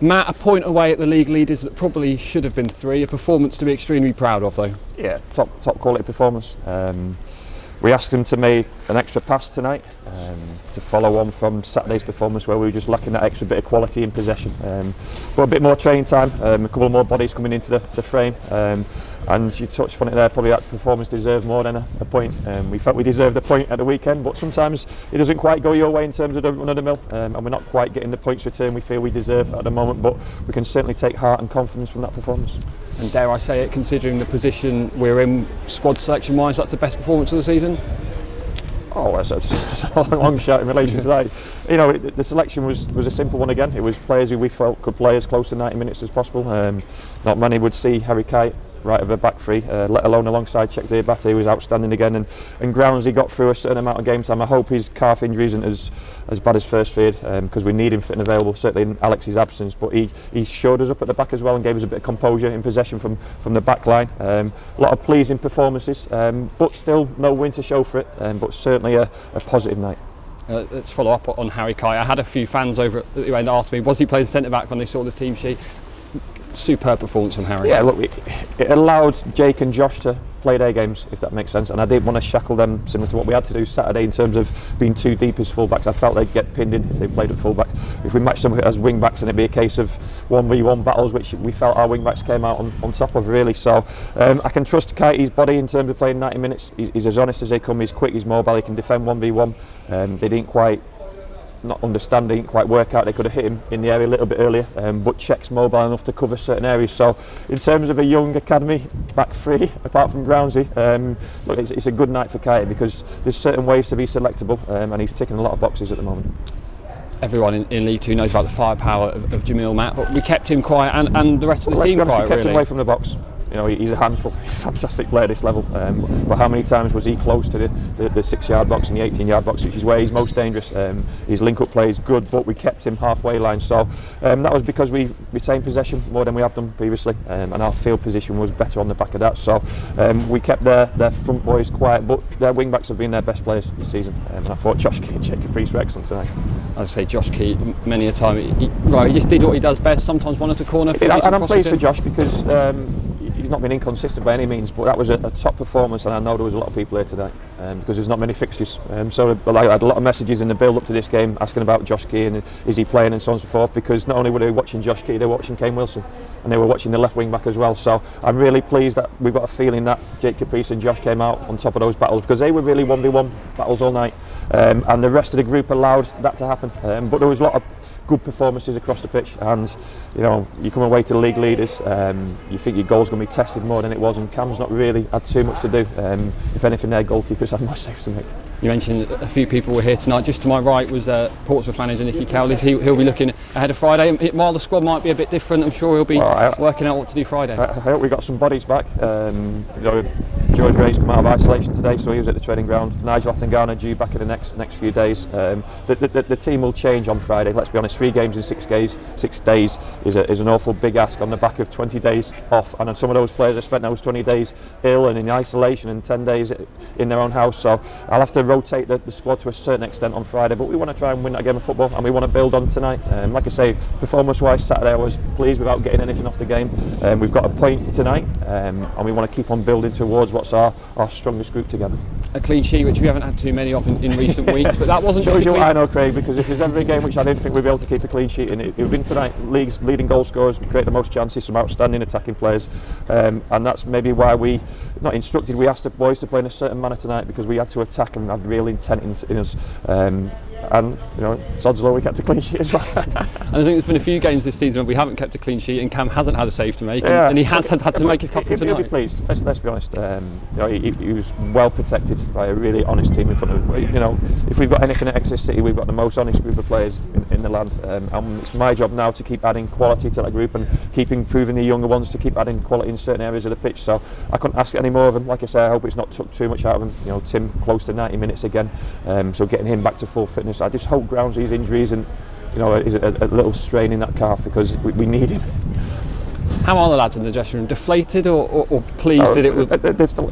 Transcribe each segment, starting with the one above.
Matt, a point away at the league leaders that probably should have been 3, a performance to be extremely proud of though. Yeah, top quality performance. We asked him to make an extra pass tonight to follow on from Saturday's performance where we were just lacking that extra bit of quality in possession. But a bit more training time, a couple more bodies coming into the frame. And you touched on it there, probably that performance deserved more than a point. We felt we deserved a point at the weekend, but sometimes it doesn't quite go your way in terms of the run of the mill, and we're not quite getting the points return we feel we deserve at the moment, but we can certainly take heart and confidence from that performance. And dare I say it, considering the position we're in squad selection wise, that's the best performance of the season? Oh, that's a long shot in relation to that. You know, the selection was a simple one again. It was players who we felt could play as close to 90 minutes as possible. Not many would see Harry Kite right of a back three, let alone alongside Czech Diabate, who was outstanding again, and Grounds, he got through a certain amount of game time. I hope his calf injury isn't as bad as first feared, because we need him fit and available, certainly in Alex's absence, but he showed us up at the back as well and gave us a bit of composure in possession from the back line. A lot of pleasing performances, but still no win to show for it, but certainly a positive night. Let's follow up on Harry Kite. I had a few fans over at the end ask me, was he playing centre back when they saw the team sheet? Superb performance from Harry. Yeah, look, it allowed Jake and Josh to play their games, if that makes sense, and I didn't want to shackle them similar to what we had to do Saturday in terms of being too deep as fullbacks. I felt they'd get pinned in if they played at fullback. If we matched them as wing backs, and it'd be a case of 1v1 battles, which we felt our wing backs came out on top of, really. So I can trust Kitey's body in terms of playing 90 minutes. He's as honest as they come, he's quick, he's mobile, he can defend 1v1. They didn't quite not understanding, quite work out. They could have hit him in the area a little bit earlier, but Czech's mobile enough to cover certain areas. So in terms of a young academy back three, apart from Groundsy, look, it's a good night for Kitey because there's certain ways to be selectable, and he's ticking a lot of boxes at the moment. Everyone in League 2 knows about the firepower of Jamil, Matt, but we kept him quiet and the rest of the team quiet. We kept him away from the box. You know, he's a handful. He's a fantastic player at this level. But how many times was he close to the 6-yard box and the 18-yard box, which is where he's most dangerous? His link-up play is good, but we kept him halfway line. So that was because we retained possession more than we have done previously, and our field position was better on the back of that. So we kept their front boys quiet, but their wing-backs have been their best players this season. And I thought Josh Key and Jacob Priest were excellent tonight. I'd say Josh Key, many a time, he just did what he does best, sometimes one at a corner. And I'm pleased for Josh because he's not been inconsistent by any means, but that was a top performance, and I know there was a lot of people here today because there's not many fixtures. So I had a lot of messages in the build-up to this game asking about Josh Key and is he playing and so on and so forth, because not only were they watching Josh Key, they were watching Kane Wilson and they were watching the left wing back as well. So I'm really pleased that we've got a feeling that Jake Caprice and Josh came out on top of those battles, because they were really 1v1 battles all night, and the rest of the group allowed that to happen. But there was a lot of good performances across the pitch, and you know, you come away to the league leaders, you think your goal's going to be tested more than it was, and Cam's not really had too much to do. If anything, their goalkeepers had more saves to make. You mentioned a few people were here tonight. Just to my right was Portsmouth manager Nicky Cowley. He'll be looking ahead of Friday. While the squad might be a bit different, I'm sure he'll be working out what to do Friday. I hope we got some bodies back. You know, George Ray's come out of isolation today, so he was at the training ground. Nigel Atangana due back in the next few days. The team will change on Friday. Let's be honest, 3 games in 6 days is an awful big ask on the back of 20 days off. And some of those players have spent those 20 days ill and in isolation and 10 days in their own house. So I'll have to rotate the squad to a certain extent on Friday, but we want to try and win that game of football, and we want to build on tonight. Like I say, performance-wise, Saturday I was pleased without getting anything off the game. We've got a point tonight, and we want to keep on building towards what's our strongest group together. A clean sheet, which we haven't had too many of in recent weeks, but that wasn't shows you what I know, Craig, because if there's ever a game which I didn't think we'd be able to keep a clean sheet in, it would have been tonight. League's leading goal scorers, we create the most chances, some outstanding attacking players, and that's maybe why we asked the boys to play in a certain manner tonight, because we had to attack and have real intent in us. And you know, sod's law, we kept a clean sheet as well. And I think there's been a few games this season where we haven't kept a clean sheet, and Cam hasn't had a save to make, and he has had to make a couple tonight. He'll be pleased. Let's be honest. You know, he was well protected by a really honest team in front of him. You know, if we've got anything at Exeter City, we've got the most honest group of players in the land, and it's my job now to keep adding quality to that group and keep improving the younger ones to keep adding quality in certain areas of the pitch. So I couldn't ask any more of them. Like I say, I hope it's not took too much out of him. You know, Tim close to 90 minutes again, so getting him back to full fitness. I just hope Groundsy's injuries and is a little strain in that calf, because we need him. How are the lads in the dressing room? Deflated or pleased that it was?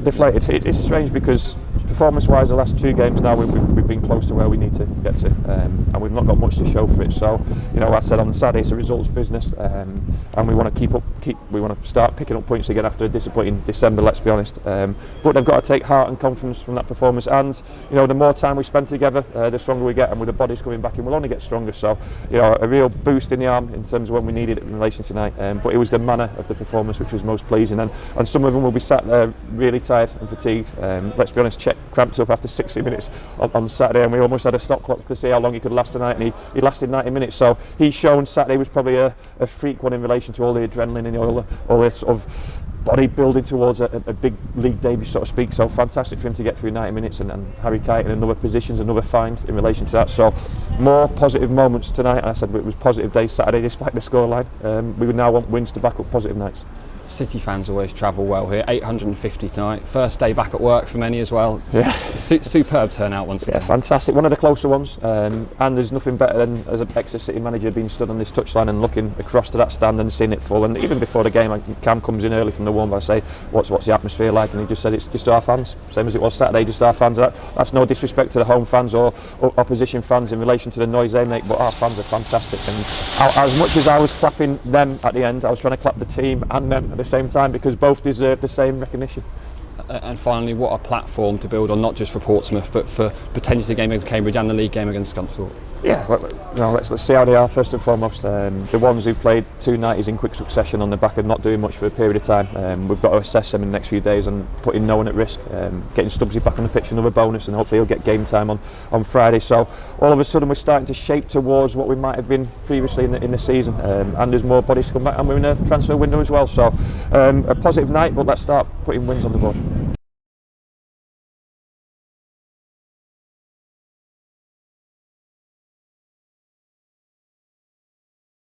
Deflated. It's strange because performance-wise, the last 2 games now we've been close to where we need to get to, and we've not got much to show for it. So, you know, I said on Saturday it's a results business, and we want to we want to start picking up points again after a disappointing December. Let's be honest, but they've got to take heart and confidence from that performance. And you know, the more time we spend together, the stronger we get, and with the bodies coming back in, we'll only get stronger. So, you know, a real boost in the arm in terms of when we needed it in relation tonight. But it was the manner of the performance which was most pleasing, and some of them will be sat there really tired and fatigued. Let's be honest, Czech cramped up after 60 minutes on Saturday, and we almost had a stop clock to see how long he could last tonight, and he lasted 90 minutes. So he's shown Saturday was probably a freak one in relation to all the adrenaline and all the sort of body building towards a big league debut, so to speak. So fantastic for him to get through 90 minutes, and Harry Kite in another position's another find in relation to that. So more positive moments tonight. I said it was positive day Saturday despite the scoreline. We would now want wins to back up positive nights. City fans always travel well here. 850 tonight. First day back at work for many as well. Yeah. Superb turnout once again. Yeah, fantastic. One of the closer ones. And there's nothing better than, as an Exeter City manager, being stood on this touchline and looking across to that stand and seeing it full. And even before the game, Cam comes in early from the warm. I say, what's the atmosphere like? And he just said it's just our fans, same as it was Saturday, just our fans. That's no disrespect to the home fans or opposition fans in relation to the noise they make, but our fans are fantastic. And as much as I was clapping them at the end, I was trying to clap the team and them at the same time, because both deserve the same recognition. And finally, what a platform to build on, not just for Portsmouth but for potentially the game against Cambridge and the league game against Scunthorpe. Yeah, let's see how they are first and foremost. The ones who played 2 nighties in quick succession on the back of not doing much for a period of time, we've got to assess them in the next few days and putting no one at risk. Getting Stubbsy back on the pitch, another bonus, and hopefully he'll get game time on Friday. So all of a sudden we're starting to shape towards what we might have been previously in the season, and there's more bodies to come back, and we're in a transfer window as well. So a positive night, but let's start putting wins on the board.